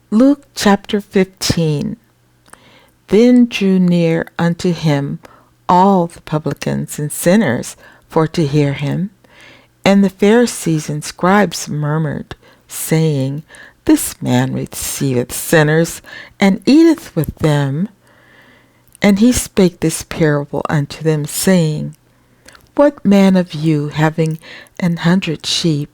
Luke chapter 15. Then drew near unto him all the publicans and sinners for to hear him. And the Pharisees and scribes murmured, saying, This man receiveth sinners, and eateth with them. And he spake this parable unto them, saying, What man of you, having 100 sheep,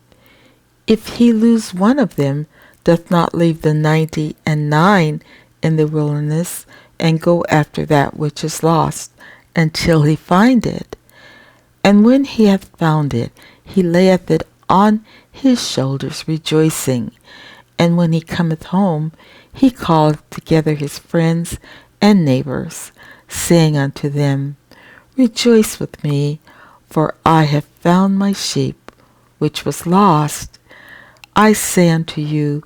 if he lose one of them, doth not leave the 99 in the wilderness, and go after that which is lost, until he find it? And when he hath found it, he layeth it on his shoulders, rejoicing. And when he cometh home, he calleth together his friends and neighbours, saying unto them, Rejoice with me, for I have found my sheep, which was lost. I say unto you,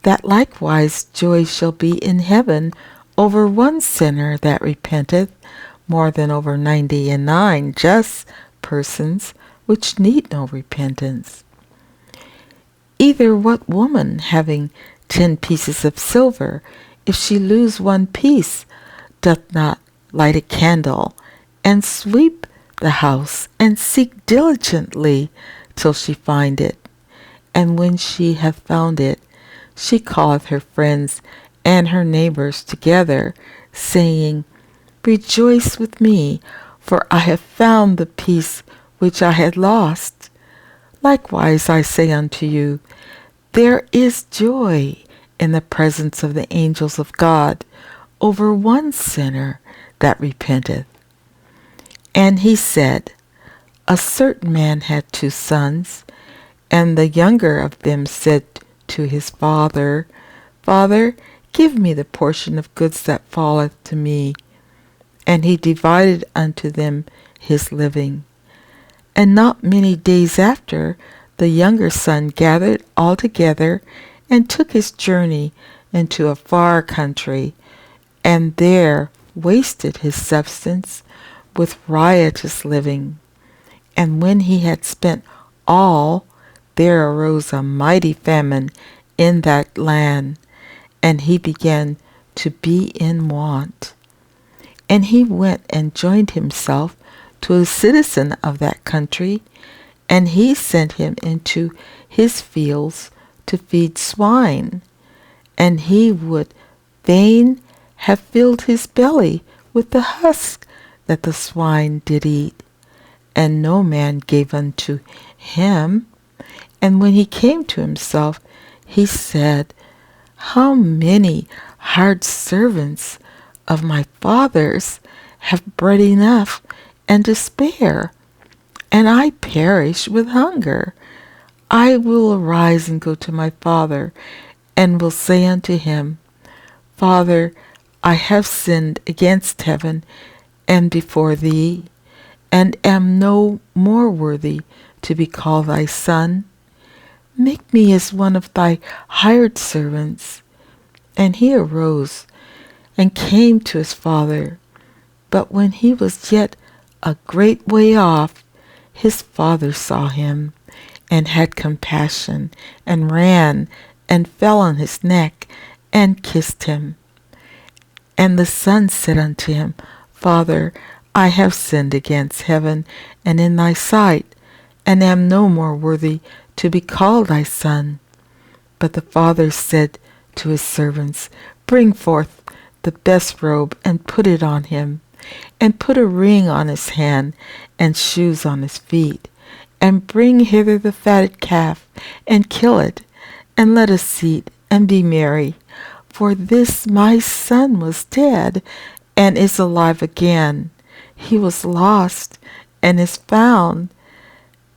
that likewise joy shall be in heaven over one sinner that repenteth, more than over 99 just persons which need no repentance. Either what woman, having 10 pieces of silver, if she lose one piece, doth not light a candle, and sweep the house, and seek diligently till she find it? And when she hath found it, she calleth her friends and her neighbours together, saying, Rejoice with me, for I have found the piece which I had lost. Likewise I say unto you, there is joy in the presence of the angels of God over one sinner that repenteth. And he said, A certain man had 2 sons, and the younger of them said to his father, Father, give me the portion of goods that falleth to me. And he divided unto them his living. And not many days after, the younger son gathered all together, and took his journey into a far country, and there wasted his substance with riotous living. And when he had spent all, there arose a mighty famine in that land, and he began to be in want. And he went and joined himself to a citizen of that country, and he sent him into his fields to feed swine. And he would fain have filled his belly with the husk that the swine did eat. And no man gave unto him. And when he came to himself, he said, How many hired servants of my father's have bread enough and to spare, and I perish with hunger. I will arise and go to my father, and will say unto him, Father, I have sinned against heaven and before thee, and am no more worthy to be called thy son. Make me as one of thy hired servants. And he arose and came to his father. But when he was yet a great way off, his father saw him, and had compassion, and ran, and fell on his neck, and kissed him. And the son said unto him, Father, I have sinned against heaven, and in thy sight, and am no more worthy to be called thy son. But the father said to his servants, Bring forth the best robe, and put it on him, and put a ring on his hand, and shoes on his feet, and bring hither the fatted calf, and kill it, and let us eat, and be merry. For this my son was dead, and is alive again. He was lost, and is found.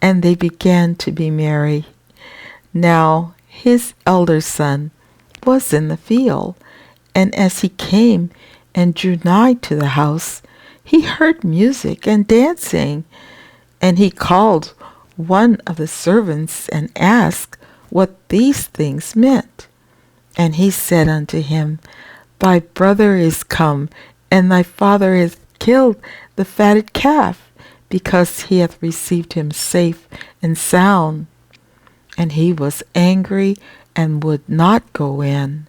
And they began to be merry. Now his elder son was in the field, and as he came and drew nigh to the house, he heard music and dancing. And he called one of the servants, and asked what these things meant. And he said unto him, Thy brother is come, and thy father hath killed the fatted calf, because he hath received him safe and sound. And he was angry, and would not go in.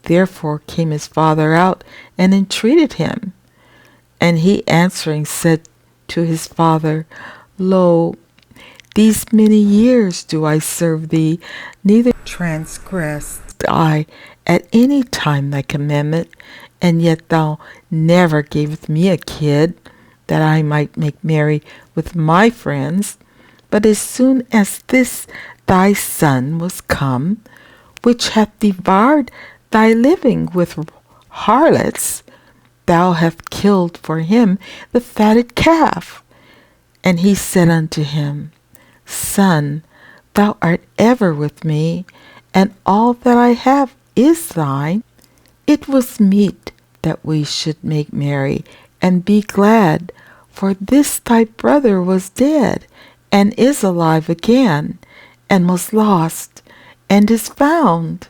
Therefore came his father out and entreated him. And he answering said to his father, Lo, these many years do I serve thee, neither transgressed I at any time thy commandment, and yet thou never gavest me a kid, that I might make merry with my friends. But as soon as this thy son was come, which hath devoured thy living with harlots, thou hast killed for him the fatted calf. And he said unto him, Son, thou art ever with me, and all that I have is thine. It was meet that we should make merry and be glad, for this thy brother was dead, and is alive again, and was lost, and is found.